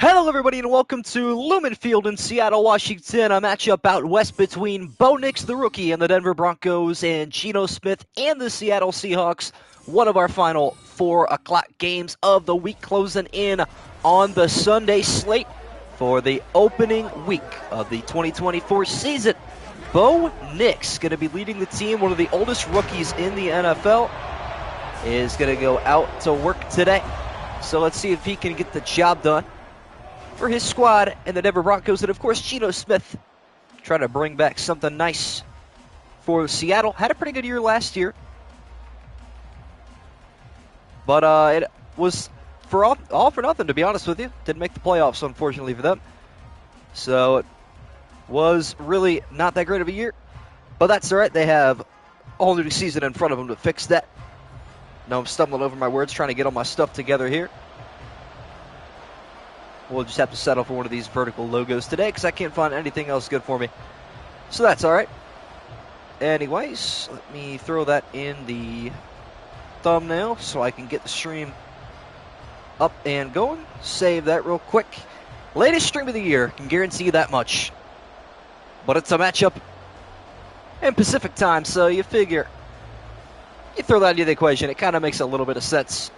Hello, everybody, and welcome to Lumen Field in Seattle, Washington. A matchup out west between Bo Nix, the rookie, and the Denver Broncos, and Geno Smith and the Seattle Seahawks. One of our final 4 o'clock games of the week, closing in on the Sunday slate for the opening week of the 2024 season. Bo Nix going to be leading the team, one of the oldest rookies in the NFL, is going to go out to work today. So let's see if he can get the job done for his squad and the Denver Broncos. And, of course, Geno Smith trying to bring back something nice for Seattle. Had a pretty good year last year. But it was for all for nothing, to be honest with you. Didn't make the playoffs, unfortunately, for them. So it was really not that great of a year. But that's all right. They have a whole new season in front of them to fix that. Now I'm stumbling over my words, trying to get all my stuff together here. We'll just have to settle for one of these vertical logos today because I can't find anything else good for me. So that's all right. Anyways, let me throw that in the thumbnail so I can get the stream up and going. Save that real quick. Latest stream of the year, can guarantee you that much. But it's a matchup in Pacific time, so you figure you throw that into the equation, it kind of makes a little bit of sense.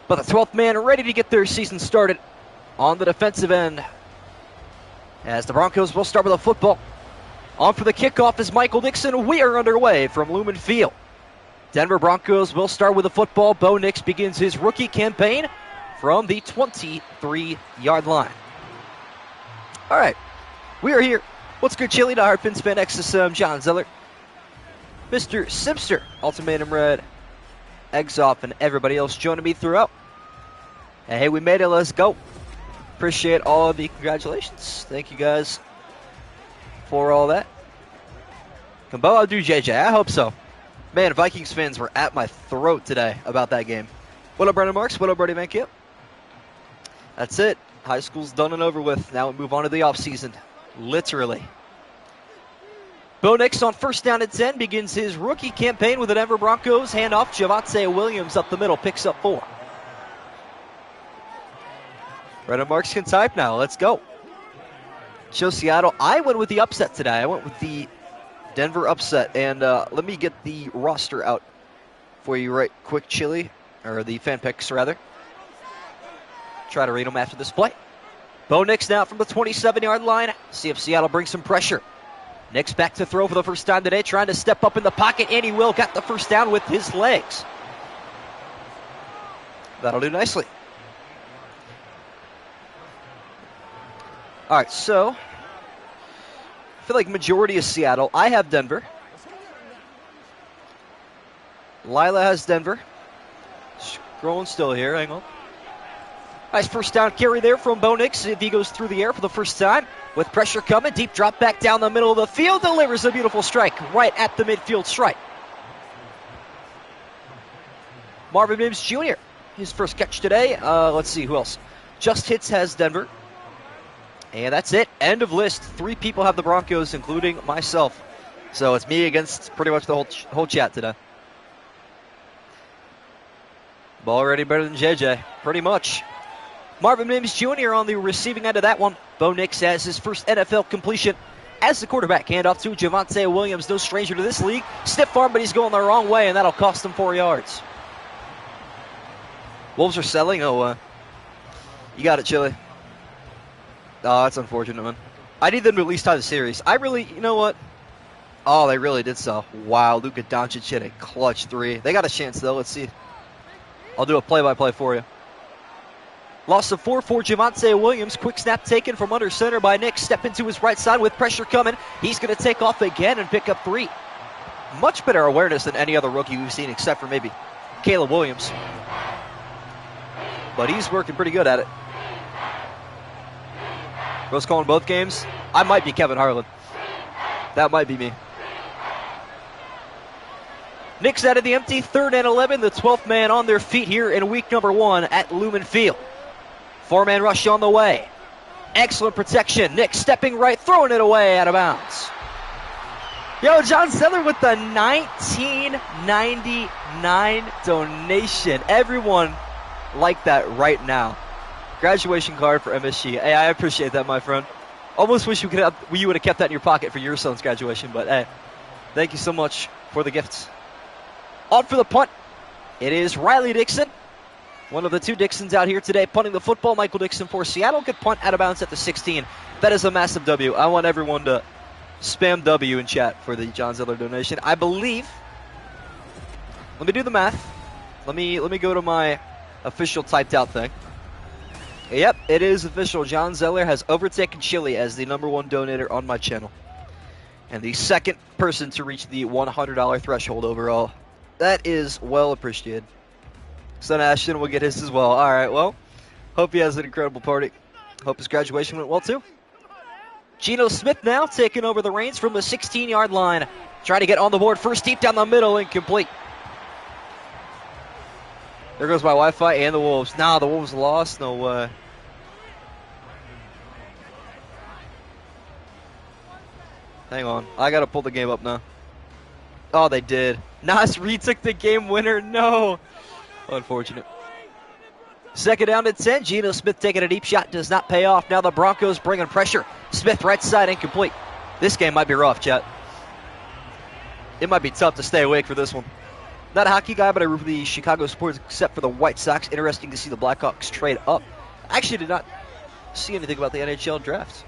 But the 12th man ready to get their season started on the defensive end, as the Broncos will start with a football. On for the kickoff is Michael Dixon. We are underway from Lumen Field. Denver Broncos will start with a football. Bo Nix begins his rookie campaign from the 23-yard line. All right, we are here. What's good, Chili? Die Hard Fins fan XSM, John Zeller, Mr. Simpster, Ultimatum Red, Exoff, and everybody else joining me throughout. Hey, we made it. Let's go. Appreciate all of the congratulations. Thank you guys for all that. Combo, I'll do JJ. I hope so. Man, Vikings fans were at my throat today about that game. What up, Brendan Marks? What up, Brody Van Camp? That's it. High school's done and over with. Now we move on to the offseason. Literally. Bo Nix on first down and 10 begins his rookie campaign with the Denver Broncos. Handoff, Javonte Williams up the middle, picks up 4. Brendan Marks can type now. Let's go. Show Seattle. I went with the upset today. I went with the Denver upset. And let me get the roster out for you right quick, Chili. Or the fan picks, rather. Try to read them after this play. Bo Nix now from the 27-yard line. See if Seattle brings some pressure. Nix back to throw for the first time today. Trying to step up in the pocket. And he will. Got the first down with his legs. That'll do nicely. All right, so I feel like majority is Seattle. I have Denver. Lila has Denver. Scrolling still here. Hang on. Nice first down carry there from Bo Nix. If he goes through the air for the first time with pressure coming. Deep drop back down the middle of the field. Delivers a beautiful strike right at the midfield stripe. Marvin Mims Jr., his first catch today. Let's see, who else? Just Hits has Denver. And that's it. End of list. 3 people have the Broncos, including myself. So it's me against pretty much the whole chat today. Ball already better than JJ. Pretty much. Marvin Mims Jr. on the receiving end of that one. Bo Nix has his first NFL completion as the quarterback. Handoff to Javonte Williams. No stranger to this league. Stiff arm, but he's going the wrong way, and that'll cost him 4 yards. Wolves are selling. Oh, you got it, Chili. Oh, that's unfortunate, man. I need them to at least tie the series. You know what? Oh, they really did sell. Wow, Luka Doncic hit a clutch 3. They got a chance, though. Let's see. I'll do a play-by-play for you. Loss of 4 for Javonte Williams. Quick snap taken from under center by Nix. Step into his right side with pressure coming. He's going to take off again and pick up 3. Much better awareness than any other rookie we've seen except for maybe Caleb Williams. But he's working pretty good at it. Rose calling both games. I might be Kevin Harlan. That might be me. Nix out of the empty. 3rd and 11. The 12th man on their feet here in week number 1 at Lumen Field. 4-man rush on the way. Excellent protection. Nix stepping right, throwing it away out of bounds. Yo, John Zeller with the 1999 donation. Everyone like that right now. Graduation card for MSG. Hey, I appreciate that, my friend. Almost wish you would have kept that in your pocket for your son's graduation, but hey, thank you so much for the gifts. On for the punt. It is Riley Dixon, one of the two Dixons out here today punting the football. Michael Dixon for Seattle. Good punt out of bounds at the 16. That is a massive W. I want everyone to spam W in chat for the John Zeller donation. I believe. Let me do the math. Let me go to my official typed out thing. Yep, it is official. John Zeller has overtaken Chili as the #1 donator on my channel, and the second person to reach the $100 threshold overall. That is well appreciated. Son Ashton will get his as well. All right, well, hope he has an incredible party. Hope his graduation went well, too. Geno Smith now taking over the reins from the 16-yard line. Trying to get on the board first, deep down the middle, incomplete. There goes my Wi-Fi and the Wolves. Nah, the Wolves lost. No way. Hang on. I got to pull the game up now. Oh, they did. Nas retook the game winner. No. Unfortunate. Second down at 10. Geno Smith taking a deep shot. Does not pay off. Now the Broncos bringing pressure. Smith right side, incomplete. This game might be rough, chat. It might be tough to stay awake for this one. Not a hockey guy, but I root for the Chicago Sports except for the White Sox. Interesting to see the Blackhawks trade up. I actually did not see anything about the NHL draft.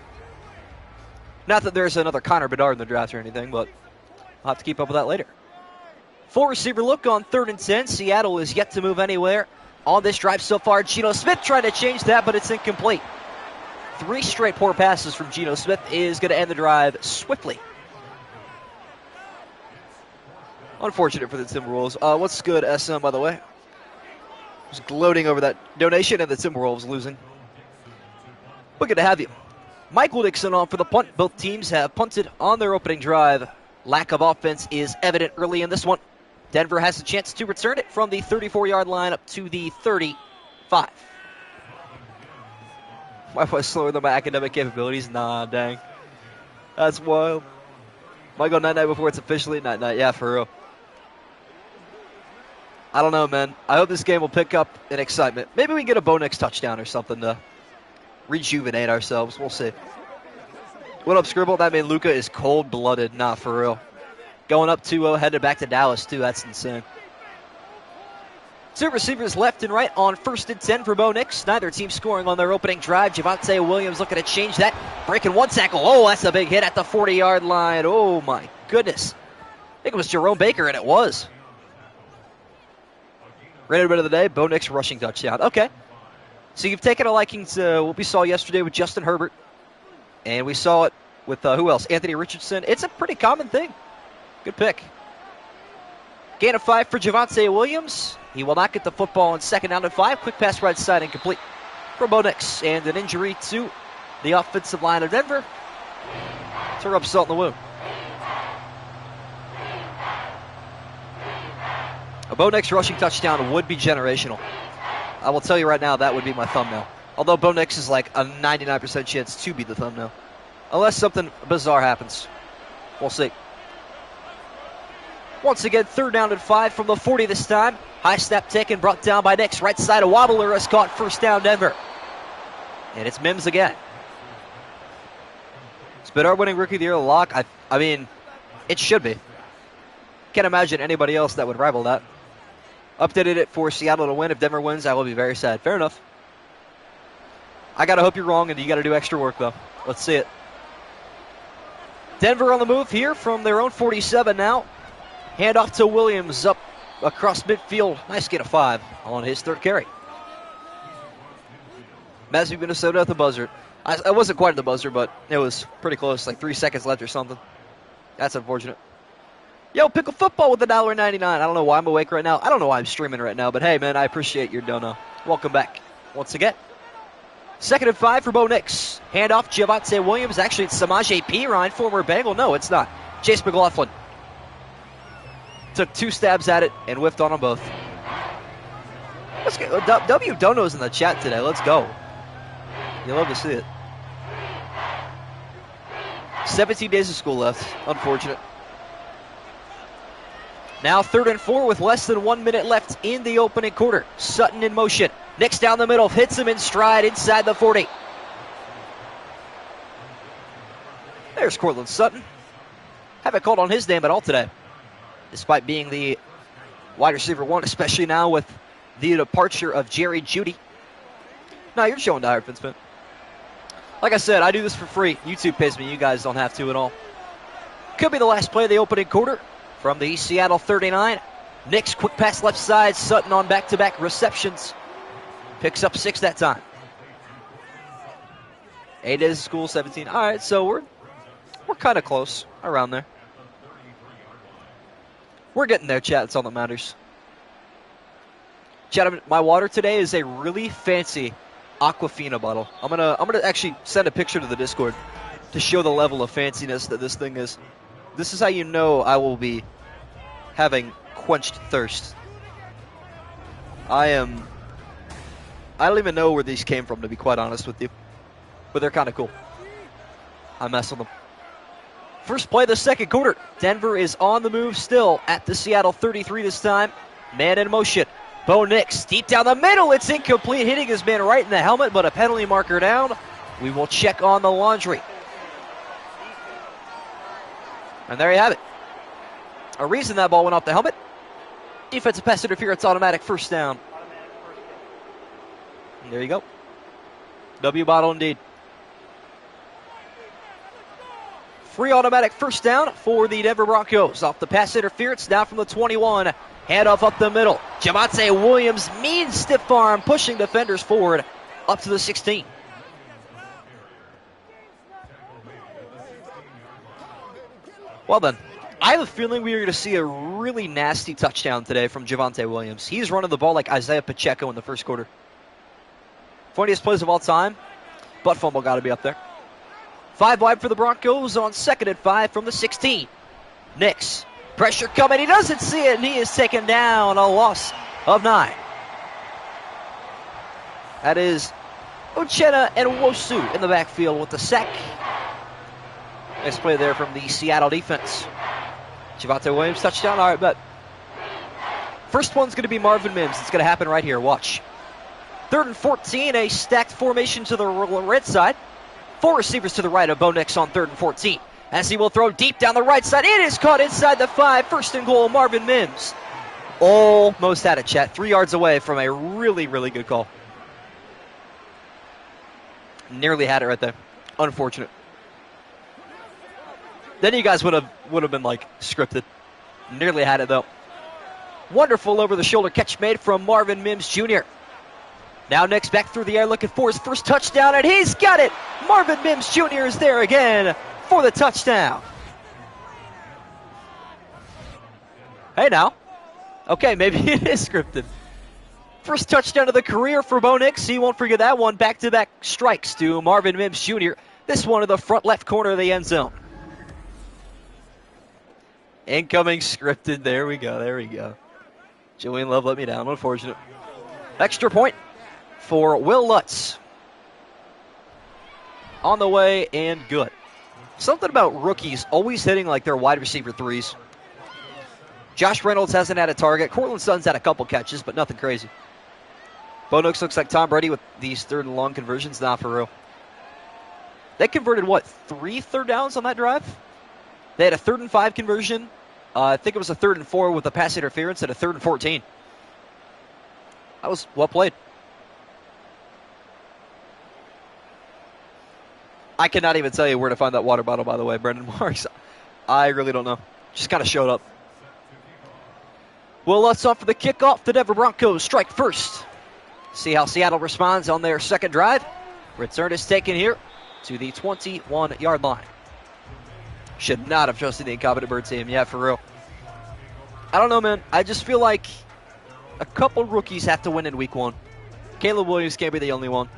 Not that there's another Connor Bedard in the draft or anything, but I'll have to keep up with that later. Full receiver look on 3rd and 10. Seattle is yet to move anywhere on this drive so far. Geno Smith trying to change that, but it's incomplete. 3 straight poor passes from Geno Smith is going to end the drive swiftly. Unfortunate for the Timberwolves. What's good, SM, by the way? Just gloating over that donation and the Timberwolves losing. We're good to have you. Michael Dixon on for the punt. Both teams have punted on their opening drive. Lack of offense is evident early in this one. Denver has a chance to return it from the 34-yard line up to the 35. Wi-Fi slower than my academic capabilities? Nah, dang. That's wild. Might go night-night before it's officially night-night. Yeah, for real. I don't know, man. I hope this game will pick up in excitement. Maybe we get a Bo Nix touchdown or something to rejuvenate ourselves. We'll see. What up, Scribble? That man Luka is cold-blooded. Nah, for real. Going up 2-0, headed back to Dallas, too. That's insane. 2 receivers left and right on 1st and 10 for Bo Nix. Neither team scoring on their opening drive. Javonte Williams looking to change that. Breaking 1 tackle. Oh, that's a big hit at the 40-yard line. Oh, my goodness. I think it was Jerome Baker, and it was. Rated bit of the day, Bo Nix rushing touchdown. Okay. So you've taken a liking to what we saw yesterday with Justin Herbert. And we saw it with, who else? Anthony Richardson. It's a pretty common thing. Good pick. Gain of 5 for Javonte Williams. He will not get the football on 2nd down and 5. Quick pass right side incomplete for Bo Nix. And an injury to the offensive line of Denver to rub salt in the wound. A Bo Nix rushing touchdown would be generational. I will tell you right now, that would be my thumbnail. Although Bo Nix is like a 99% chance to be the thumbnail. Unless something bizarre happens. We'll see. Once again, 3rd down and 5 from the 40 this time. High snap taken, brought down by Nix. Right side, a wobbler has caught 1st down Denver. And it's Mims again. Is Bedard winning Rookie of the Year lock? I mean, it should be. Can't imagine anybody else that would rival that. Updated it for Seattle to win. If Denver wins, I will be very sad. Fair enough. I got to hope you're wrong, and you got to do extra work, though. Let's see it. Denver on the move here from their own 47 now. Handoff to Williams up across midfield. Nice get of 5 on his 3rd carry. Messi, Minnesota at the buzzer. I wasn't quite at the buzzer, but it was pretty close, like 3 seconds left or something. That's unfortunate. Yo, Pickle Football with $1.99. I don't know why I'm awake right now. I don't know why I'm streaming right now, but hey, man, I appreciate your dono. Welcome back once again. 2nd and 5 for Bo Nix. Handoff, Javonte Williams. Actually, it's Samaje Perine, former Bengal. No, it's not. Chase McLaughlin. Took 2 stabs at it and whiffed on them both. Let's go. W Dono's in the chat today. Let's go. You love to see it. 17 days of school left. Unfortunate. Now 3rd and 4 with less than 1 minute left in the opening quarter. Sutton in motion. Nix down the middle, hits him in stride inside the 40. There's Cortland Sutton. Haven't called on his name at all today, despite being the wide receiver one, especially now with the departure of Jerry Jeudy. No, you're showing Die Hard, Vince. Like I said, I do this for free. YouTube pays me. You guys don't have to at all. Could be the last play of the opening quarter from the Seattle 39. Nix, quick pass left side. Sutton on back-to-back receptions. Picks up 6 that time. 8 is school, 17. All right, so we're kind of close, around there. We're getting there, chat. That's all that matters. Chat, my water today is a really fancy Aquafina bottle. I'm gonna actually send a picture to the Discord to show the level of fanciness that this thing is. This is how you know I will be having quenched thirst. I don't even know where these came from, to be quite honest with you. But they're kind of cool. I mess with them. First play of the second quarter. Denver is on the move still at the Seattle 33 this time. Man in motion. Bo Nix deep down the middle. It's incomplete. Hitting his man right in the helmet, but a penalty marker down. We will check on the laundry. And there you have it. A reason that ball went off the helmet. Defensive pass interference, automatic first down. And there you go. W bottle indeed. Free automatic first down for the Denver Broncos. Off the pass interference, now from the 21. Handoff up the middle. Javonte Williams, mean stiff arm, pushing defenders forward up to the 16. Well then, I have a feeling we are going to see a really nasty touchdown today from Javonte Williams. He's running the ball like Isaiah Pacheco in the first quarter. Funniest plays of all time, but fumble got to be up there. 5 wide for the Broncos on 2nd and 5 from the 16. Nix, pressure coming, he doesn't see it, and he is taken down, a loss of 9. That is Uchenna and Wosu in the backfield with the sack. Nice play there from the Seattle defense. Javonte Williams, touchdown, all right, but first one's going to be Marvin Mims. It's going to happen right here, watch. 3rd and 14, a stacked formation to the red side. 4 receivers to the right of Bo Nix on 3rd and 14. As he will throw deep down the right side. It is caught inside the 5. 1st and goal, Marvin Mims. Almost had it, chat. 3 yards away from a really, really good call. Nearly had it right there. Unfortunate. Then you guys would have been like scripted. Nearly had it though. Wonderful over-the-shoulder catch made from Marvin Mims Jr. Now Nix back through the air looking for his first touchdown, and he's got it! Marvin Mims Jr. is there again for the touchdown. Hey now. Okay, maybe it is scripted. First touchdown of the career for Bo Nix. He won't forget that one. Back-to-back strikes to Marvin Mims Jr. This one in the front left corner of the end zone. Incoming scripted. There we go. There we go. Julian Love let me down. Unfortunate. Extra point for Will Lutz. On the way and good. Something about rookies always hitting like their wide receiver threes. Josh Reynolds hasn't had a target. Cortland Sutton's had a couple catches, but nothing crazy. Bo Nix looks like Tom Brady with these 3rd and long conversions. Nah, for real. They converted, what, 3 third downs on that drive? They had a 3rd and 5 conversion. I think it was a 3rd and 4 with a pass interference and a 3rd and 14. That was well played. I cannot even tell you where to find that water bottle, by the way, Brendan Marks. I really don't know. Just kind of showed up. Well, let's off for the kickoff. The Denver Broncos strike first. See how Seattle responds on their second drive. Return is taken here to the 21-yard line. Should not have trusted the incompetent Bird team. Yeah, for real. I don't know, man. I just feel like a couple rookies have to win in week 1. Caleb Williams can't be the only one.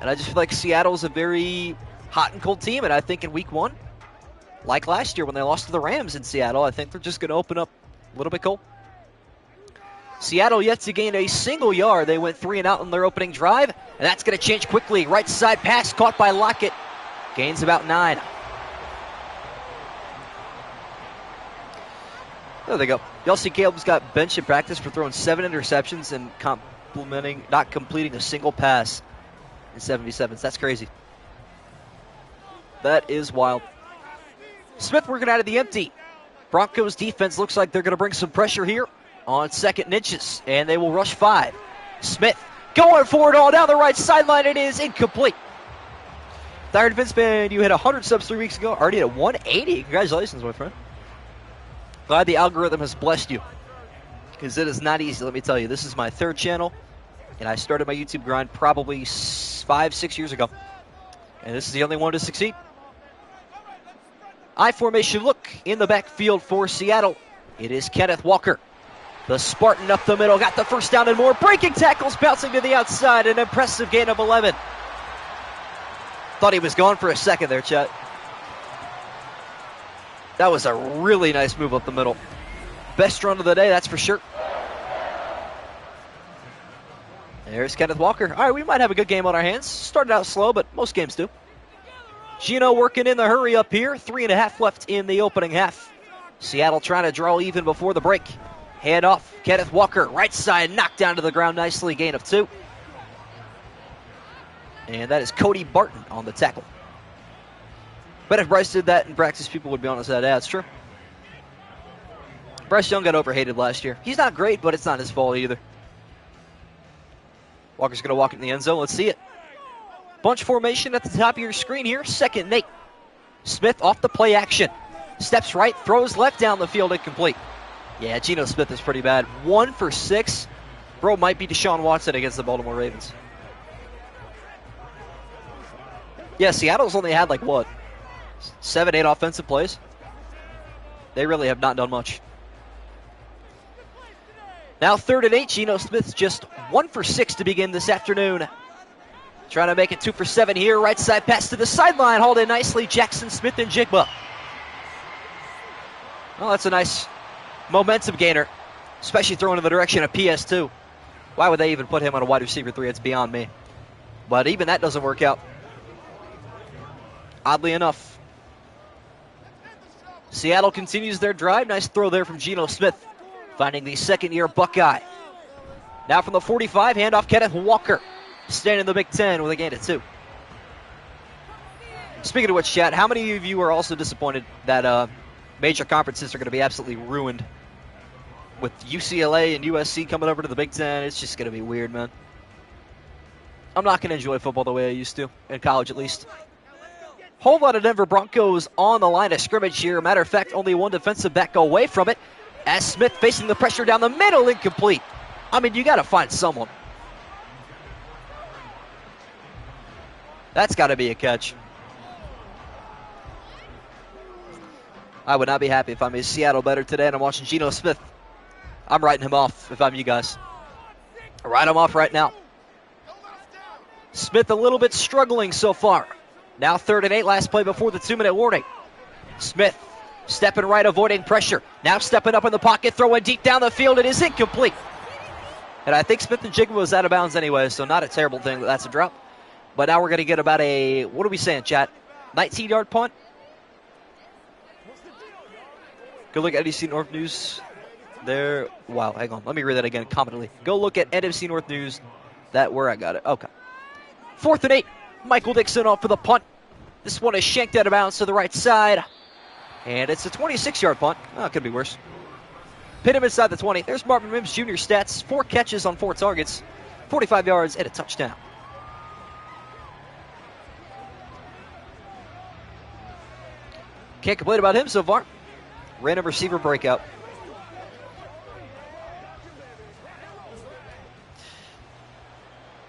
And I just feel like Seattle's a very hot and cold team. And I think in week 1, like last year when they lost to the Rams in Seattle, I think they're just going to open up a little bit cold. Seattle yet to gain a single yard. They went 3 and out on their opening drive. And that's going to change quickly. Right side pass caught by Lockett. Gains about 9. There they go. Y'all see Caleb's got benched in practice for throwing 7 interceptions and not completing a single pass in 77. That's crazy. That is wild. Smith working out of the empty. Broncos defense looks like they're going to bring some pressure here on 2nd and inches, and they will rush 5. Smith going for it all down the right sideline. It is incomplete. Tired Vince Band, you hit 100 subs 3 weeks ago. Already at 180. Congratulations, my friend. Glad the algorithm has blessed you, because it is not easy, let me tell you. This is my 3rd channel, and I started my YouTube grind probably 5-6 years ago, and this is the only one to succeed. I formation look in the backfield for Seattle. It is Kenneth Walker. The Spartan up the middle, got the first down and more. Breaking tackles, bouncing to the outside, an impressive gain of 11. Thought he was gone for a second there, Chet. That was a really nice move up the middle. Best run of the day, that's for sure. There's Kenneth Walker. All right, we might have a good game on our hands. Started out slow, but most games do. Gino working in the hurry up here. 3.5 left in the opening half. Seattle trying to draw even before the break. Hand off. Kenneth Walker, right side, knocked down to the ground nicely. Gain of 2. And that is Cody Barton on the tackle. But if Bryce did that in practice, people would be honest that, yeah, it's true. Bryce Young got overhated last year. He's not great, but it's not his fault either. Walker's going to walk it in the end zone. Let's see it. Bunch formation at the top of your screen here. 2nd and 8. Smith off the play action. Steps right, throws left down the field, incomplete. Yeah, Geno Smith is pretty bad. 1 for 6. Bro might be Deshaun Watson against the Baltimore Ravens. Yeah, Seattle's only had 7, 8 offensive plays. They really have not done much. Now 3rd and 8. Geno Smith just 1 for 6 to begin this afternoon. Trying to make it 2 for 7 here. Right side pass to the sideline. Hauled in nicely. Jackson Smith and Jigba. Well, that's a nice momentum gainer, especially throwing in the direction of PS2. Why would they even put him on a wide receiver 3? It's beyond me. But even that doesn't work out. Oddly enough. Seattle continues their drive. Nice throw there from Geno Smith, finding the 2nd-year Buckeye. Now from the 45, handoff Kenneth Walker. Staying in the Big Ten with a gain of 2. Speaking of which, chat, how many of you are also disappointed that major conferences are going to be absolutely ruined with UCLA and USC coming over to the Big Ten? It's just going to be weird, man. I'm not going to enjoy football the way I used to, in college at least. Whole lot of Denver Broncos on the line of scrimmage here. Matter of fact, only one defensive back away from it, as Smith facing the pressure down the middle, incomplete. I mean, you got to find someone. That's got to be a catch. I would not be happy if I'm a Seattle better today and I'm watching Geno Smith. I'm writing him off if I'm you guys. I write him off right now. Smith a little bit struggling so far. Now 3rd and 8, last play before the 2-minute warning. Smith stepping right, avoiding pressure. Now stepping up in the pocket, throwing deep down the field. It is incomplete. And I think Smith and Jigba was out of bounds anyway, so not a terrible thing that that's a drop. But now we're going to get about a, what are we saying, chat? 19-yard punt? Go look at NFC North News there. Wow, hang on. Let me read that again confidently. Go look at NFC North News. That where I got it. Okay. 4th and 8. Michael Dixon off for the punt. This one is shanked out of bounds to the right side. And it's a 26-yard punt. Oh, it could be worse. Pin him inside the 20. There's Marvin Mims Jr. stats. 4 catches on 4 targets. 45 yards and a touchdown. Can't complain about him so far. Random receiver breakout.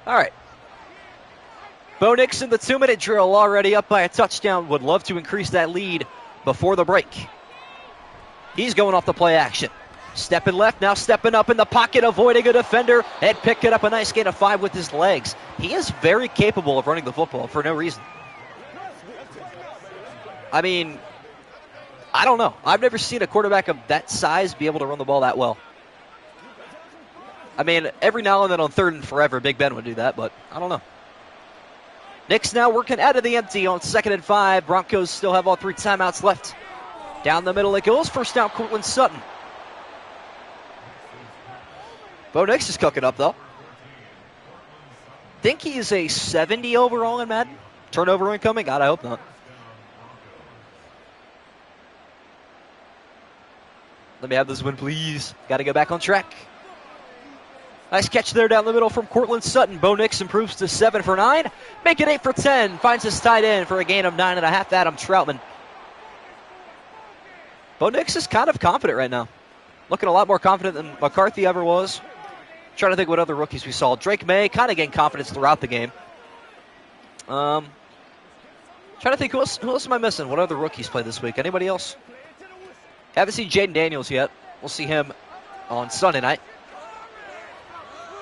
All right. Bo Nix in the 2-minute drill, already up by a touchdown. Would love to increase that lead before the break. He's going off the play action. Stepping left, now stepping up in the pocket, avoiding a defender, and picking up a nice gain of 5 with his legs. He is very capable of running the football for no reason. I mean, I don't know. I've never seen a quarterback of that size be able to run the ball that well. I mean, every now and then on 3rd and forever, Big Ben would do that, but I don't know. Nix now working out of the empty on 2nd and 5. Broncos still have all 3 timeouts left. Down the middle it goes. First down, Cortland Sutton. Bo Nix is cooking up, though. think he is a 70 overall in Madden. Turnover incoming? God, I hope not. Let me have this win, please. Got to go back on track. Nice catch there down the middle from Cortland Sutton. Bo Nix improves to 7 for 9. Make it 8 for 10. Finds his tight end for a gain of 9.5. Adam Troutman. Bo Nix is kind of confident right now. Looking a lot more confident than McCarthy ever was. Trying to think what other rookies we saw. Drake May kind of gained confidence throughout the game. Trying to think, who else am I missing? What other rookies played this week? Anybody else? Haven't seen Jaden Daniels yet. We'll see him on Sunday night.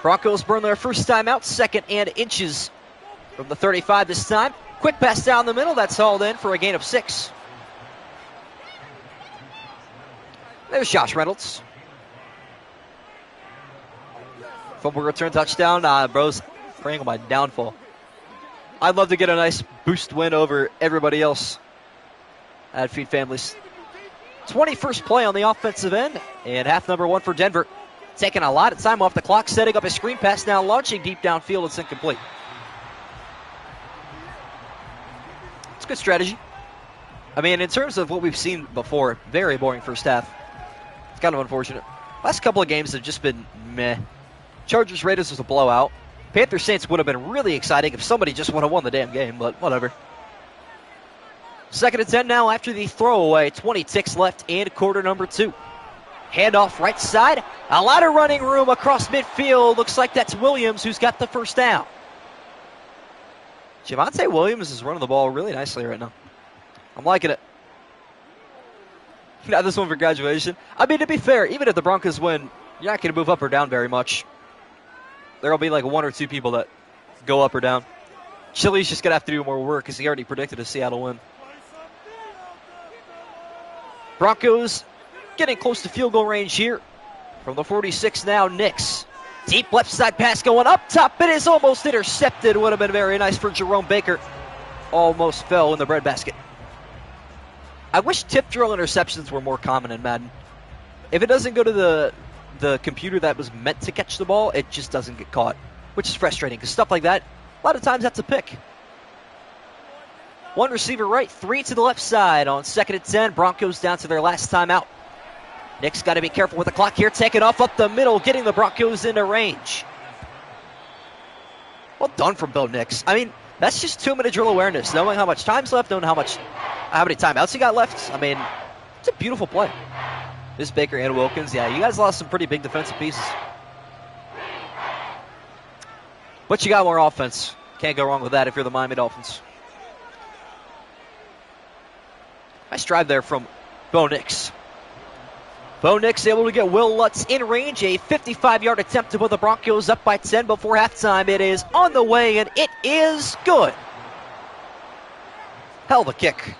Broncos burn their first time out, 2nd and inches from the 35 this time. Quick pass down the middle. That's hauled in for a gain of 6. There's Josh Reynolds. Fumble return touchdown. Bro's praying on my downfall. I'd love to get a nice boost win over everybody else at Feed Families. 21st play on the offensive end, and half number 1 for Denver. Taking a lot of time off the clock, setting up a screen pass, now launching deep downfield. It's incomplete. It's a good strategy. I mean, in terms of what we've seen before, very boring first half. It's kind of unfortunate. Last couple of games have just been meh. Chargers Raiders was a blowout. Panthers Saints would have been really exciting if somebody just would have won the damn game, but whatever. 2nd and 10 now after the throwaway. 20 ticks left in quarter number 2. Handoff right side. A lot of running room across midfield. Looks like that's Williams who's got the first down. Javonte Williams is running the ball really nicely right now. I'm liking it. Now this one for graduation. I mean, to be fair, even if the Broncos win, you're not going to move up or down very much. There will be like 1 or 2 people that go up or down. Chili's just going to have to do more work because he already predicted a Seattle win. Broncos getting close to field goal range here. From the 46 now, Nix. Deep left side pass going up top. It is almost intercepted. Would have been very nice for Jerome Baker. Almost fell in the breadbasket. I wish tip drill interceptions were more common in Madden. If it doesn't go to the computer that was meant to catch the ball, it just doesn't get caught, which is frustrating because stuff like that, a lot of times that's a pick. 1 receiver right, 3 to the left side on 2nd and 10. Broncos down to their last time out. Nick's got to be careful with the clock here. Taking off up the middle, getting the Broncos into range. Well done from Bo Nix. I mean, that's just 2-minute drill awareness, knowing how much time's left, knowing how many timeouts he got left. I mean, it's a beautiful play. This Baker and Wilkins, yeah, you guys lost some pretty big defensive pieces. But you got more offense. Can't go wrong with that if you're the Miami Dolphins. Nice drive there from Bo Nix. Bo Nix able to get Will Lutz in range. A 55-yard attempt to put the Broncos up by 10 before halftime. It is on the way, and it is good. Hell of a kick.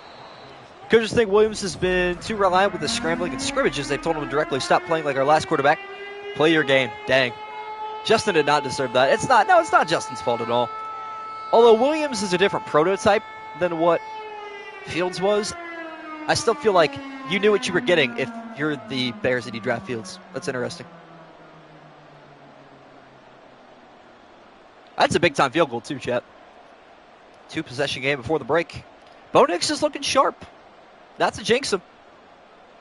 Coaches think Williams has been too reliant with the scrambling and scrimmages. They've told him directly, stop playing like our last quarterback. Play your game. Dang. Justin did not deserve that. It's not Justin's fault at all. Although Williams is a different prototype than what Fields was, I still feel like you knew what you were getting if you're the Bears and you draft Fields. That's interesting. That's a big-time field goal, too, chat. 2-possession game before the break. Bo Nix is looking sharp. Not to jinx him,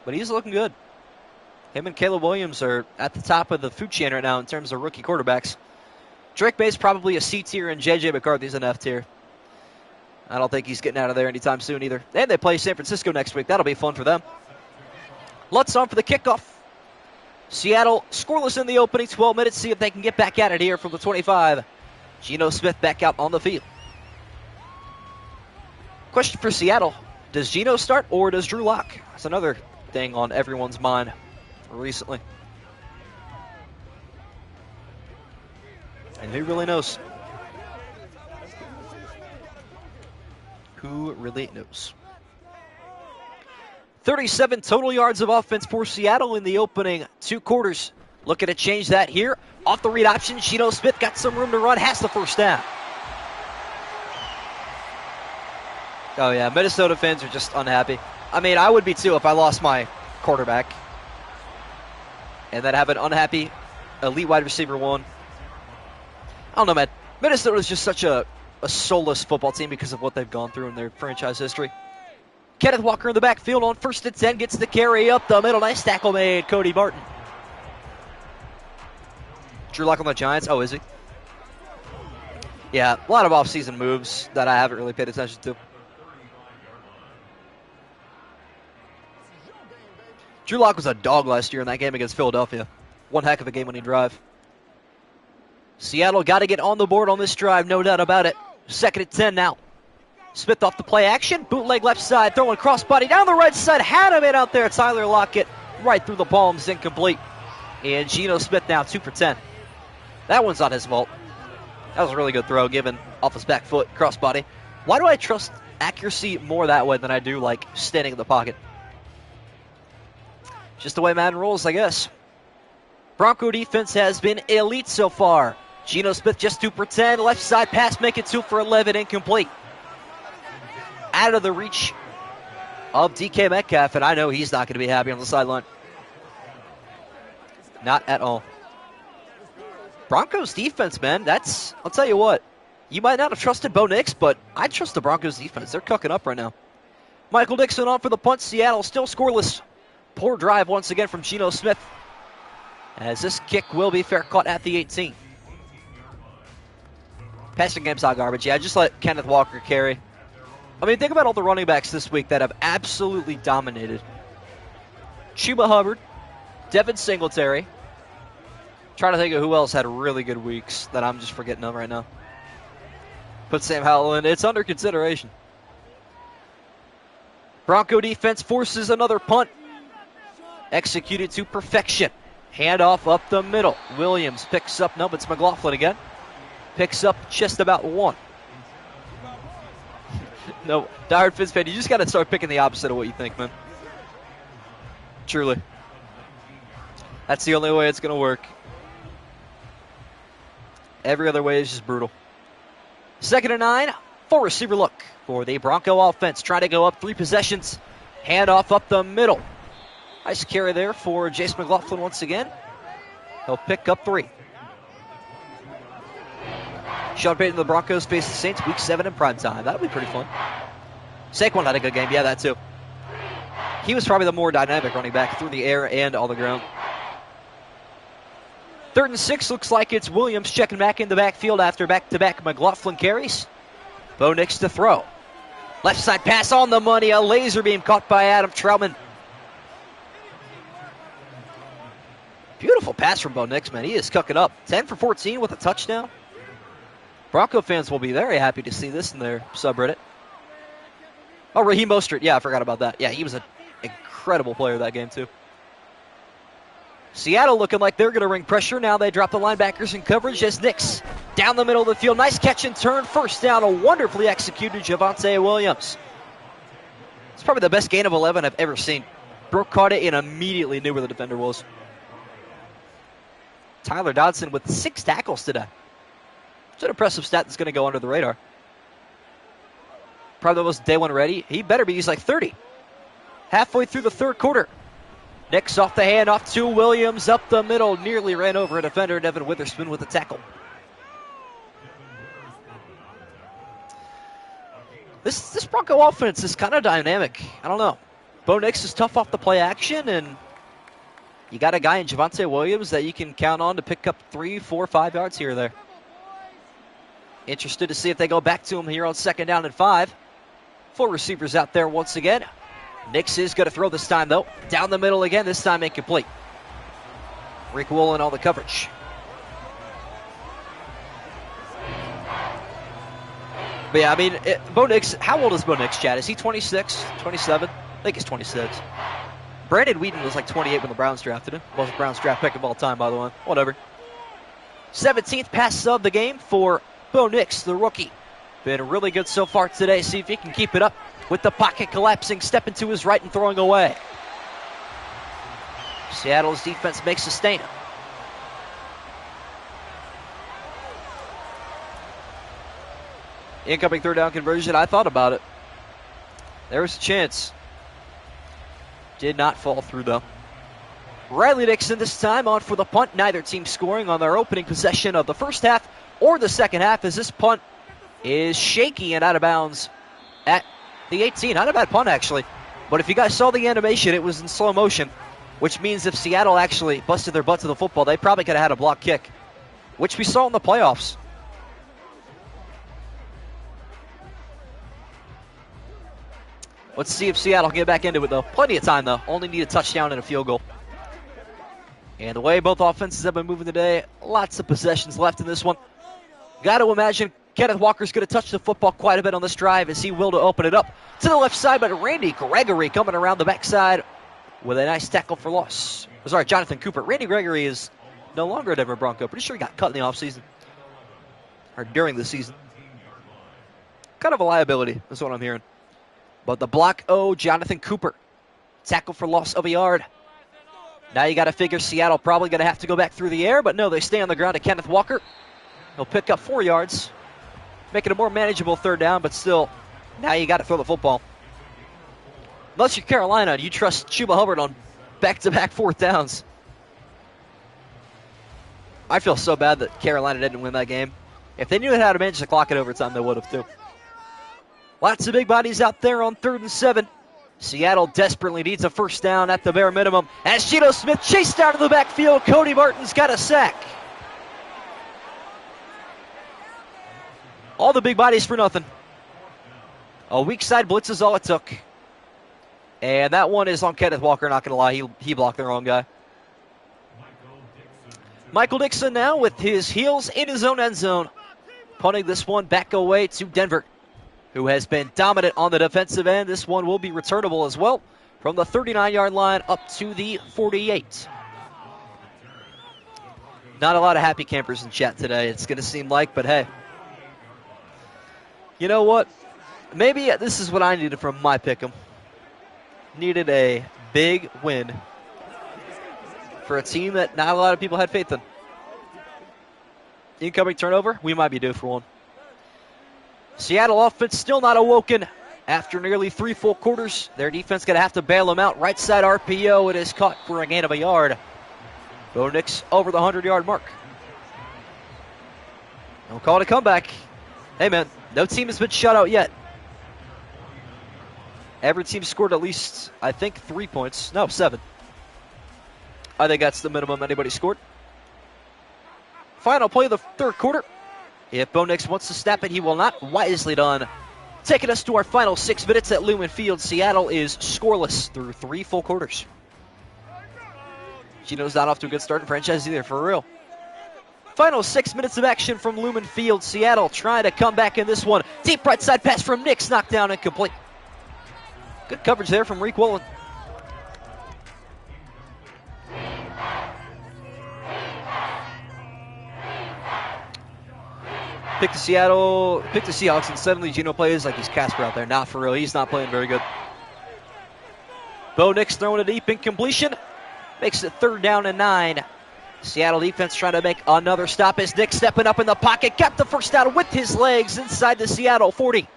but he's looking good. Him and Caleb Williams are at the top of the food chain right now in terms of rookie quarterbacks. Drake May's probably a C tier, and J.J. McCarthy's an F tier. I don't think he's getting out of there anytime soon either. And they play San Francisco next week. That'll be fun for them. Lutz on for the kickoff. Seattle scoreless in the opening 12 minutes. See if they can get back at it here from the 25. Geno Smith back out on the field. Question for Seattle. Does Geno start or does Drew Lock? That's another thing on everyone's mind recently. And who really knows? Who really knows? 37 total yards of offense for Seattle in the opening 2 quarters. Looking to change that here. Off the read option, Geno Smith got some room to run, has the first down. Oh, yeah, Minnesota fans are just unhappy. I mean, I would be too if I lost my quarterback. And then have an unhappy elite wide receiver 1. I don't know, man. Minnesota is just such a soulless football team because of what they've gone through in their franchise history. Kenneth Walker in the backfield on 1st and 10, gets the carry up the middle. Nice tackle made, Cody Barton. Drew Lock on the Giants. Oh, is he? Yeah, a lot of offseason moves that I haven't really paid attention to. Drew Lock was a dog last year in that game against Philadelphia. One heck of a game-winning drive. Seattle got to get on the board on this drive, no doubt about it. 2nd and 10 now. Smith off the play action, bootleg left side, throwing crossbody down the right side, had him in out there. Tyler Lockett right through the palms, incomplete. And Geno Smith now 2 for 10. That one's not his fault. That was a really good throw given off his back foot, crossbody. Why do I trust accuracy more that way than I do like standing in the pocket? Just the way Madden rolls, I guess. Bronco defense has been elite so far. Geno Smith just 2 for 10. Left side pass, make it 2 for 11, incomplete. Out of the reach of DK Metcalf, and I know he's not going to be happy on the sideline. Not at all. Broncos defense, man, I'll tell you what. You might not have trusted Bo Nix, but I trust the Broncos defense. They're cooking up right now. Michael Dixon on for the punt. Seattle still scoreless. Poor drive once again from Geno Smith, as this kick will be fair caught at the 18. Passing game's not garbage. Yeah, just let Kenneth Walker carry. I mean, think about all the running backs this week that have absolutely dominated. Chuba Hubbard, Devin Singletary. Trying to think of who else had really good weeks that I'm just forgetting of right now. Put Sam Howell in. It's under consideration. Bronco defense forces another punt. Executed to perfection. Handoff up the middle. Williams picks up, no, but it's McLaughlin again. Picks up just about 1. No, Diehard Fizz fan, you just got to start picking the opposite of what you think, man. Truly. That's the only way it's going to work. Every other way is just brutal. 2nd and 9, 4 receiver look for the Bronco offense. Trying to go up 3 possessions. Handoff up the middle. Nice carry there for Jace McLaughlin once again. He'll pick up 3. Sean Payton and the Broncos face the Saints week 7 in primetime. That'll be pretty fun. Saquon had a good game. Yeah, that too. He was probably the more dynamic running back through the air and all the ground. 3rd and 6 looks like it's Williams checking back in the backfield after back-to-back McLaughlin carries. Bo Nix to throw. Left side pass on the money. A laser beam caught by Adam Troutman. Beautiful pass from Bo Nix, man. He is cooking up. 10 for 14 with a touchdown. Bronco fans will be very happy to see this in their subreddit. Oh, Raheem Mostert. Yeah, I forgot about that. Yeah, he was an incredible player that game, too. Seattle looking like they're going to ring pressure. Now they drop the linebackers in coverage as Nix down the middle of the field. Nice catch and turn. First down. A wonderfully executed Javonte Williams. It's probably the best gain of 11 I've ever seen. Broke, caught it, and immediately knew where the defender was. Tyler Dodson with 6 tackles today. It's an impressive stat that's going to go under the radar. Probably the most day one ready. He better be. He's like 30. Halfway through the 3rd quarter. Nix off the handoff to Williams up the middle. Nearly ran over a defender. Devin Witherspoon with a tackle. This Bronco offense is kind of dynamic. I don't know. Bo Nix is tough off the play action, and you got a guy in Javonte Williams that you can count on to pick up 3, 4, 5 yards here or there. Interested to see if they go back to him here on 2nd down and 5. 4 receivers out there once again. Nix is going to throw this time, though. Down the middle again, this time incomplete. Rick Woolen on the coverage. But yeah, I mean, Bo Nix, how old is Bo Nix, Chad? Is he 26, 27? I think he's 26. Brandon Whedon was like 28 when the Browns drafted him. Most Browns draft pick of all time, by the way. Whatever. 17th pass of the game for Bo Nix, the rookie. Been really good so far today. See if he can keep it up with the pocket collapsing, stepping to his right and throwing away. Seattle's defense makes a stand. Incoming 3rd down conversion. I thought about it. There was a chance. Did not fall through, though. Riley Dixon this time on for the punt. Neither team scoring on their opening possession of the first half. or the second half, as this punt is shaky and out of bounds at the 18. Not a bad punt, actually. But if you guys saw the animation, it was in slow motion, which means if Seattle actually busted their butt to the football, they probably could have had a block kick, which we saw in the playoffs. Let's see if Seattle can get back into it, though. Plenty of time, though. Only need a touchdown and a field goal. And the way both offenses have been moving today, lots of possessions left in this one. Got to imagine Kenneth Walker's going to touch the football quite a bit on this drive as he will to open it up to the left side, but Randy Gregory coming around the backside with a nice tackle for loss. Sorry, Jonathan Cooper. Randy Gregory is no longer a Denver Bronco. Pretty sure he got cut in the offseason or during the season. Kind of a liability, that's what I'm hearing. But the block, Jonathan Cooper. Tackle for loss of a yard. Now you got to figure Seattle probably going to have to go back through the air, but no, they stay on the ground to Kenneth Walker. He'll pick up 4 yards, make it a more manageable third down, but still, now you got to throw the football. Unless you're Carolina, you trust Chuba Hubbard on back-to-back fourth downs. I feel so bad that Carolina didn't win that game. If they knew how to manage the clock at overtime, they would have too. Lots of big bodies out there on 3rd and 7. Seattle desperately needs a first down at the bare minimum. As Geno Smith chased out of the backfield, Cody Martin's got a sack. All the big bodies for nothing. A weak side blitz is all it took. And that one is on Kenneth Walker, not going to lie. He blocked the wrong guy. Michael Dixon now with his heels in his own end zone. Punting this one back away to Denver, who has been dominant on the defensive end. This one will be returnable as well from the 39-yard line up to the 48. Not a lot of happy campers in chat today, it's going to seem like, but hey. You know what? Maybe this is what I needed from my pick'em. Needed a big win for a team that not a lot of people had faith in. Incoming turnover, we might be due for one. Seattle offense still not awoken after nearly 3 full quarters. Their defense going to have to bail them out. Right side RPO, it is caught for a gain of a yard. Bo Nix over the 100-yard mark. Don't call it a comeback. Hey, man, no team has been shut out yet. Every team scored at least, I think, 3 points. No, 7. I think that's the minimum anybody scored. Final play of the third quarter. If Bo Nix wants to snap it, he will not. Wisely done. Taking us to our final 6 minutes at Lumen Field. Seattle is scoreless through 3 full quarters. Geno's not off to a good start in franchise either, for real. Final 6 minutes of action from Lumen Field. Seattle trying to come back in this one. Deep right side pass from Nix, knocked down and complete. Good coverage there from Reek Woolen. Pick the Seahawks, and suddenly Geno plays like he's Casper out there. Not for real. He's not playing very good. Bo Nix throwing it deep, incompletion. Makes it 3rd down and 9. Seattle defense trying to make another stop as Nix stepping up in the pocket. Got the first down with his legs inside the Seattle 40.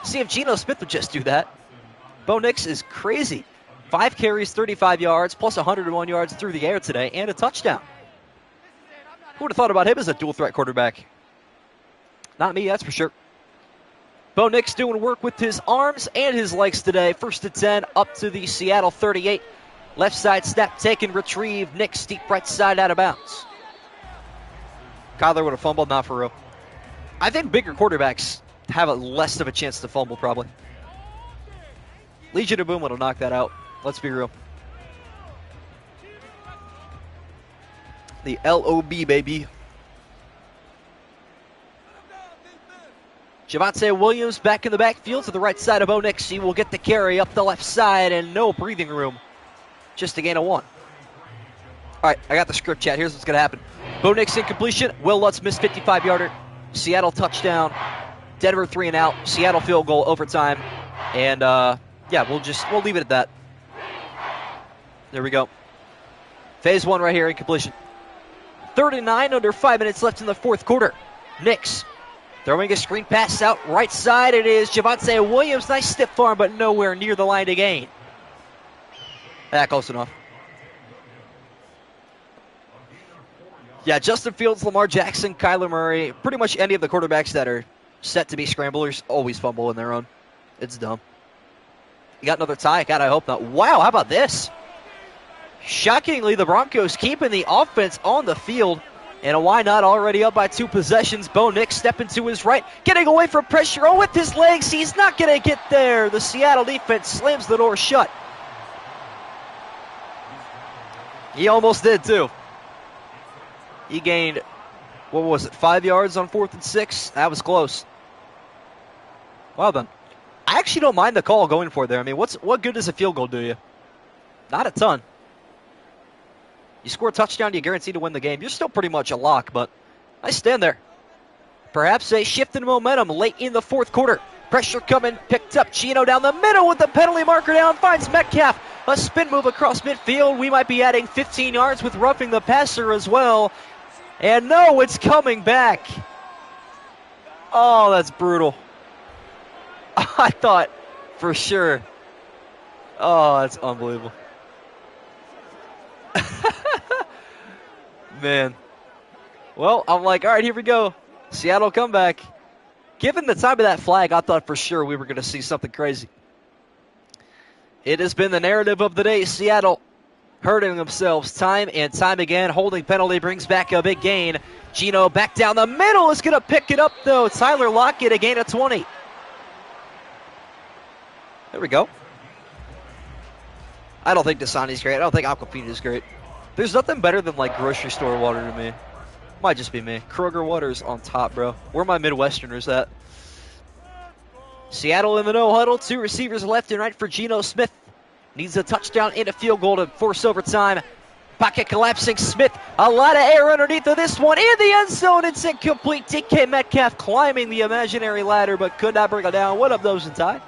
See if Geno Smith would just do that. Bo Nix is crazy. 5 carries, 35 yards, plus 101 yards through the air today, and a touchdown. Who would have thought about him as a dual-threat quarterback? Not me, that's for sure. Bo Nix doing work with his arms and his legs today. 1st and 10 up to the Seattle 38. Left side snap taken, retrieved. Nix deep right side out of bounds. Kyler would have fumbled, not for real. I think bigger quarterbacks have a less of a chance to fumble, probably. Legion of Boom would have knocked that out. Let's be real. The LOB, baby. Javonte Williams back in the backfield to the right side of Bo Nix. He will get the carry up the left side and no breathing room. Just a gain of 1. All right, I got the script, chat. Here's what's going to happen. Bo Nix incompletion. Will Lutz missed 55-yarder. Seattle touchdown. Denver 3 and out. Seattle field goal overtime. And, yeah, we'll leave it at that. There we go. Phase 1 right here, incompletion. 3rd and 9, under 5 minutes left in the 4th quarter. Nix throwing a screen pass out right side. It is Javonte Williams. Nice stiff arm, but nowhere near the line to gain. Close enough. Yeah, Justin Fields, Lamar Jackson, Kyler Murray, pretty much any of the quarterbacks that are set to be scramblers always fumble in their own. It's dumb. You got another tie? God, I hope not. Wow, how about this? Shockingly, the Broncos keeping the offense on the field. And why not, already up by 2 possessions. Bo Nix stepping to his right, getting away from pressure. Oh, with his legs, he's not going to get there. The Seattle defense slams the door shut. He almost did, too. He gained, 5 yards on 4th and 6? That was close. Well done. I actually don't mind the call going for it there. I mean, what good does a field goal do you? Not a ton. You score a touchdown, you guarantee to win the game. You're still pretty much a lock, but I stand there. Perhaps a shift in momentum late in the 4th quarter. Pressure coming, picked up. Gino down the middle with the penalty marker down, finds Metcalf. A spin move across midfield. We might be adding 15 yards with roughing the passer as well. And no, it's coming back. Oh, that's brutal. I thought for sure. Oh, that's unbelievable. Man. Well, I'm like, all right, here we go. Seattle comeback. Given the time of that flag, I thought for sure we were going to see something crazy. It has been the narrative of the day. Seattle hurting themselves time and time again. Holding penalty brings back a big gain. Gino back down the middle is going to pick it up, though. Tyler Lockett, a gain of 20. There we go. I don't think Dasani's great. I don't think Aquafina's great. There's nothing better than, like, grocery store water to me. Might just be me. Kroger water's on top, bro. Where are my Midwesterners at? Seattle in the no huddle. 2 receivers left and right for Geno Smith. Needs a touchdown and a field goal to force overtime. Pocket collapsing. Smith, a lot of air underneath of this one. In the end zone, it's incomplete. DK Metcalf climbing the imaginary ladder, but could not bring it down. What up, those and tie?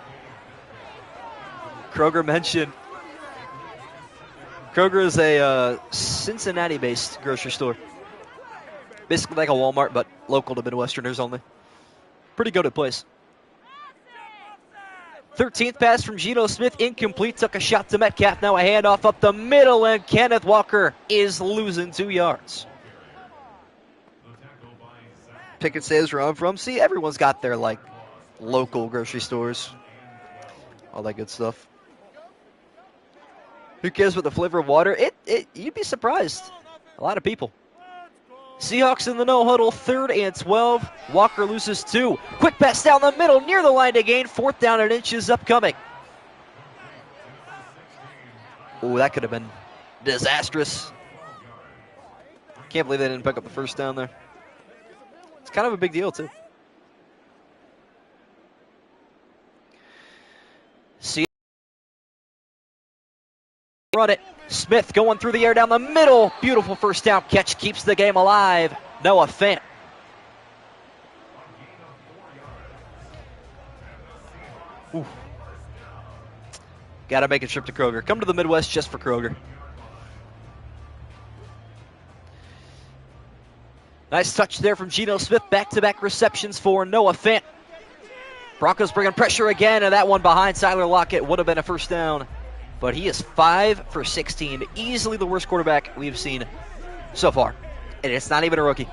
Kroger mentioned. Kroger is a Cincinnati-based grocery store. Basically like a Walmart, but local to Midwesterners only. Pretty good place. 13th pass from Geno Smith, incomplete. Took a shot to Metcalf. Now a handoff up the middle, and Kenneth Walker is losing 2 yards. Pickett says where I'm from. See, everyone's got their, like, local grocery stores. All that good stuff. Who cares what the flavor of water? You'd be surprised. A lot of people. Seahawks in the no huddle, 3rd and 12. Walker loses 2. Quick pass down the middle, near the line to gain. 4th down and inches upcoming. Oh, that could have been disastrous. Can't believe they didn't pick up the first down there. It's kind of a big deal, too. Run it. Smith going through the air down the middle. Beautiful first down catch. Keeps the game alive. Noah Fant. Got to make a trip to Kroger. Come to the Midwest just for Kroger. Nice touch there from Geno Smith. Back-to-back receptions for Noah Fant. Broncos bringing pressure again, and that one behind Tyler Lockett would have been a first down. But he is 5 for 16. Easily the worst quarterback we've seen so far. And it's not even a rookie.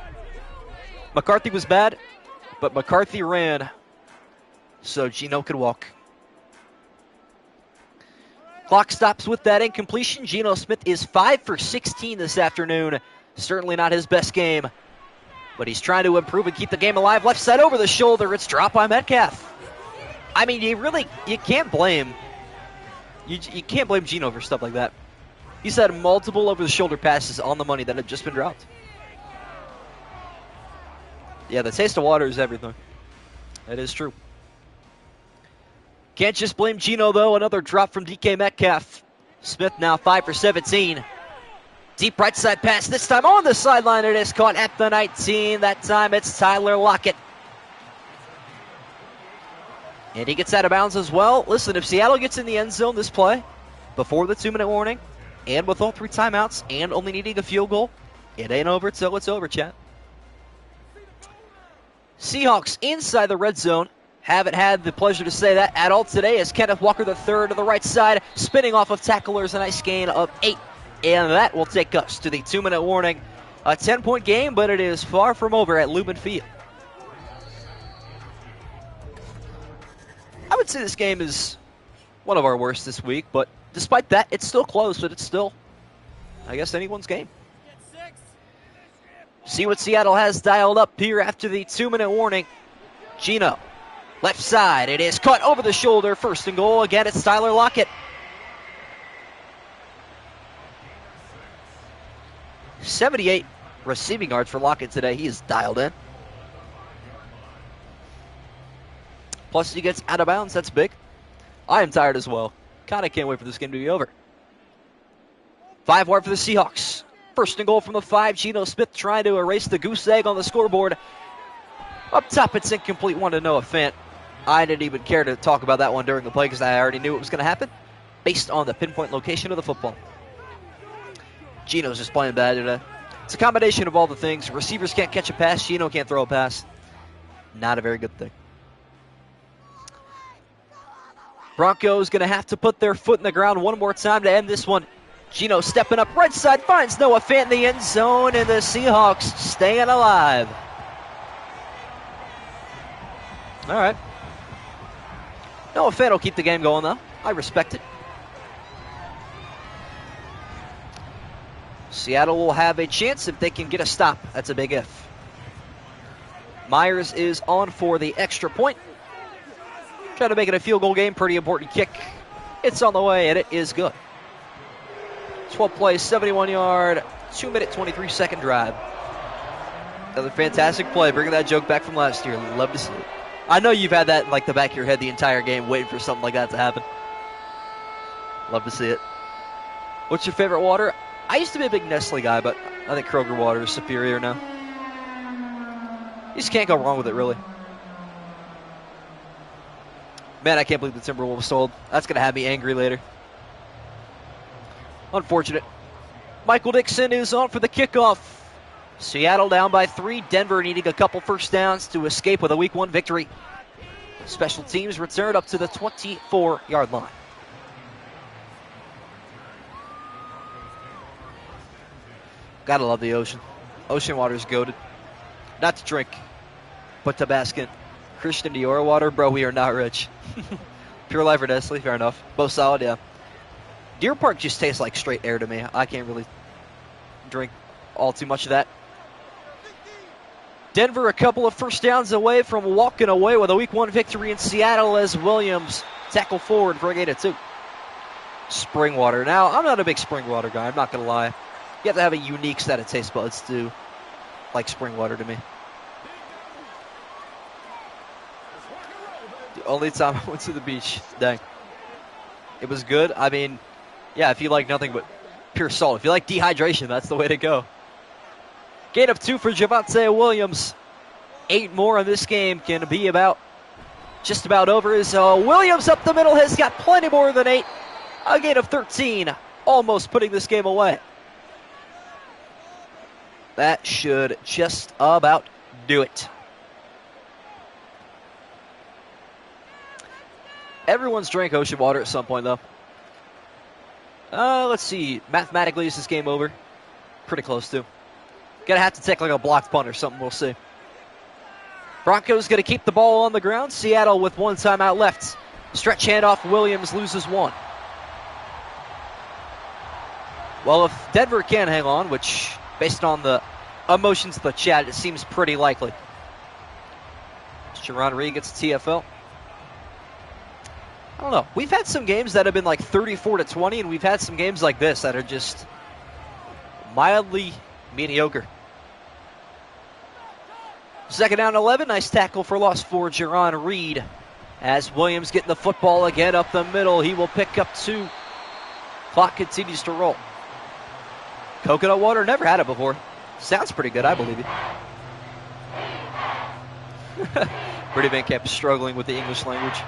McCarthy was bad, but McCarthy ran so Geno could walk. Clock stops with that incompletion. Geno Smith is 5 for 16 this afternoon. Certainly not his best game. But he's trying to improve and keep the game alive. Left side over the shoulder. It's dropped by Metcalf. I mean, you can't blame... You can't blame Geno for stuff like that. He's had multiple over-the-shoulder passes on the money that have just been dropped. Yeah, the taste of water is everything. That is true. Can't just blame Geno, though. Another drop from DK Metcalf. Smith now 5 for 17. Deep right side pass. This time on the sideline. It is caught at the 19. That time it's Tyler Lockett. And he gets out of bounds as well. Listen, if Seattle gets in the end zone this play, before the 2-minute warning, and with all 3 timeouts, and only needing a field goal, it ain't over till it's over, chat. Seahawks inside the red zone. Haven't had the pleasure to say that at all today as Kenneth Walker III to the right side, spinning off of tacklers, a nice gain of 8. And that will take us to the 2-minute warning. A 10-point game, but it is far from over at Lumen Field. I would say this game is one of our worst this week, but despite that, it's still close, but it's still, I guess, anyone's game. See what Seattle has dialed up here after the 2-minute warning. Gino, left side. It is cut over the shoulder. First and goal. Again, it's Tyler Lockett. 78 receiving yards for Lockett today. He is dialed in. Plus, he gets out of bounds. That's big. I am tired as well. Kind of can't wait for this game to be over. 5 wide for the Seahawks. First and goal from the 5. Geno Smith trying to erase the goose egg on the scoreboard. Up top, it's incomplete one to Noah Fant. I didn't even care to talk about that one during the play because I already knew it was going to happen based on the pinpoint location of the football. Geno's just playing bad today. It's a combination of all the things. Receivers can't catch a pass. Geno can't throw a pass. Not a very good thing. Broncos going to have to put their foot in the ground one more time to end this one. Geno stepping up right side, finds Noah Fant in the end zone, and the Seahawks staying alive. All right. Noah Fant will keep the game going, though. I respect it. Seattle will have a chance if they can get a stop. That's a big if. Myers is on for the extra point. Try to make it a field goal game. Pretty important kick. It's on the way, and it is good. 12 plays, 71-yard, 2-minute, 23-second drive. Another fantastic play. Bringing that joke back from last year. Love to see it. I know you've had that in like the back of your head the entire game, waiting for something like that to happen. Love to see it. What's your favorite water? I used to be a big Nestle guy, but I think Kroger water is superior now. You just can't go wrong with it, really. Man, I can't believe the Timberwolves sold. That's going to have me angry later. Unfortunate. Michael Dixon is on for the kickoff. Seattle down by 3. Denver needing a couple first downs to escape with a Week 1 victory. Special teams return up to the 24-yard line. Gotta love the ocean. Ocean water is goated. Not to drink, but to bask in. Christian Dior water, bro, we are not rich. Pure Life or Nestle, fair enough. Both solid, yeah. Deer Park just tastes like straight air to me. I can't really drink all too much of that. Denver a couple of first downs away from walking away with a Week 1 victory in Seattle as Williams tackle forward for a gain of 2. Spring water. Now, I'm not a big spring water guy. I'm not going to lie. You have to have a unique set of taste buds to like spring water to me. The only time I went to the beach, dang. It was good. I mean, yeah, if you like nothing but pure salt. If you like dehydration, that's the way to go. Gain of 2 for Javonte Williams. 8 more in this game can be just about over. As Williams up the middle has got plenty more than 8. A gain of 13, almost putting this game away. That should just about do it. Everyone's drank ocean water at some point, though. Let's see. Mathematically, is this game over? Pretty close to. Gonna have to take like a blocked punt or something. We'll see. Broncos gonna keep the ball on the ground. Seattle with 1 timeout left. Stretch handoff. Williams loses 1. Well, if Denver can hang on, which based on the emotions of the chat, it seems pretty likely. Jerron Reed gets a TFL. I don't know. We've had some games that have been like 34-20, and we've had some games like this that are just mildly mediocre. 2nd down 11. Nice tackle for loss for Jerron Reed. As Williams getting the football again up the middle, he will pick up 2. Clock continues to roll. Coconut water, never had it before. Sounds pretty good, I believe you. Brady Van Camp struggling with the English language.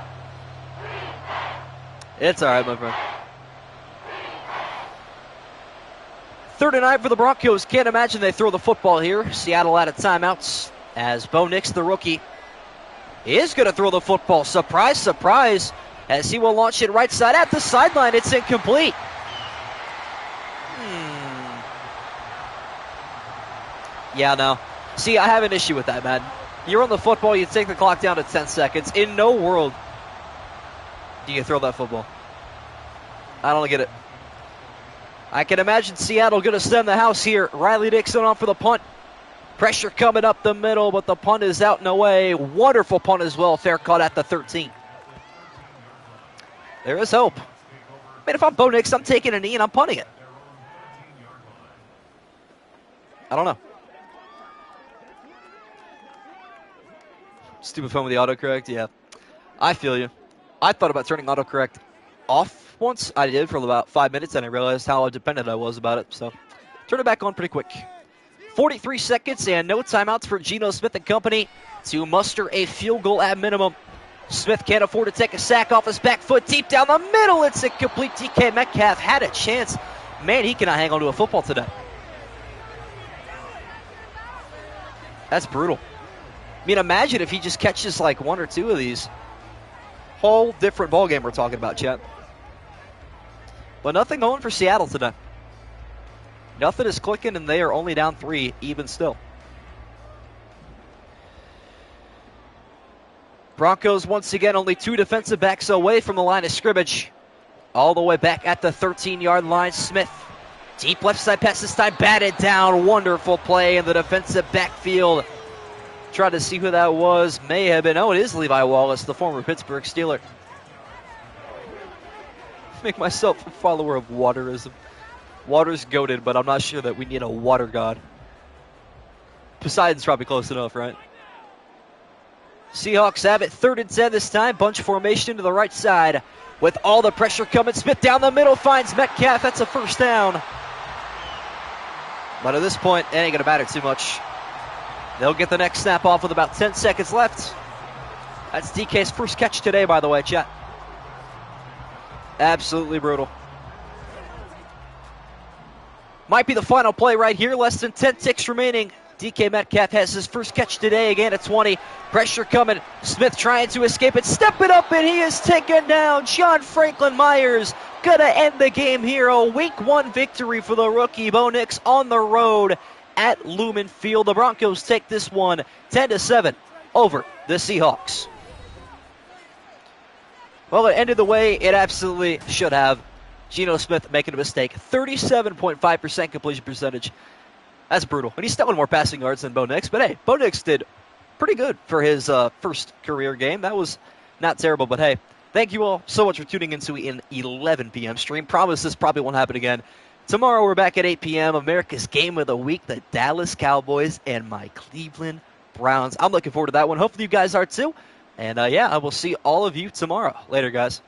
It's all right, my friend. 3rd and 9 for the Broncos. Can't imagine they throw the football here. Seattle out of timeouts as Bo Nix, the rookie, is going to throw the football. Surprise, surprise, as he will launch it right side at the sideline. It's incomplete. Yeah, no. See, I have an issue with that, man. You're on the football, you take the clock down to 10 seconds. In no world do you throw that football. I don't get it. I can imagine Seattle going to send the house here. Riley Dixon on for the punt. Pressure coming up the middle, but the punt is out and away. Wonderful punt as well. Fair caught at the 13. There is hope. I mean, if I'm Bo Nix, I'm taking a knee and I'm punting it. I don't know. Stupid phone with the autocorrect, yeah. I feel you. I thought about turning autocorrect off once. I did for about 5 minutes, and I realized how dependent I was about it. So, turn it back on pretty quick. 43 seconds and no timeouts for Geno Smith and company to muster a field goal at minimum. Smith can't afford to take a sack off his back foot. Deep down the middle, it's incomplete. DK Metcalf had a chance. Man, he cannot hang on to a football today. That's brutal. I mean, imagine if he just catches like one or two of these. Whole different ballgame we're talking about, Chet. But nothing going for Seattle today. Nothing is clicking, and they are only down 3, even still. Broncos, once again, only 2 defensive backs away from the line of scrimmage. All the way back at the 13-yard line. Smith, deep left side pass this time, batted down. Wonderful play in the defensive backfield. Tried to see who that was. May have been. Oh, it is Levi Wallace, the former Pittsburgh Steeler. Make myself a follower of waterism. Water's goated, but I'm not sure that we need a water god. Poseidon's probably close enough, right? Seahawks have it 3rd and 10 this time. Bunch formation to the right side. With all the pressure coming, Smith down the middle finds Metcalf. That's a first down. But at this point, it ain't going to matter too much. They'll get the next snap off with about 10 seconds left. That's DK's first catch today, by the way, chat. Absolutely brutal. Might be the final play right here. Less than 10 ticks remaining. DK Metcalf has his first catch today, again at 20. Pressure coming. Smith trying to escape it. Step it up, and he is taken down. John Franklin Myers going to end the game here. A week 1 victory for the rookie. Bo Nix on the road at Lumen Field. The Broncos take this one 10-7 over the Seahawks. Well, it ended the way it absolutely should have. Geno Smith making a mistake. 37.5% completion percentage. That's brutal. And he's still with more passing yards than Bo Nix. But, hey, Bo Nix did pretty good for his first career game. That was not terrible. But, hey, thank you all so much for tuning into an 11 p.m. stream. Promise this probably won't happen again. Tomorrow we're back at 8 p.m. America's Game of the Week, the Dallas Cowboys and my Cleveland Browns. I'm looking forward to that one. Hopefully you guys are too. And, yeah, I will see all of you tomorrow. Later, guys.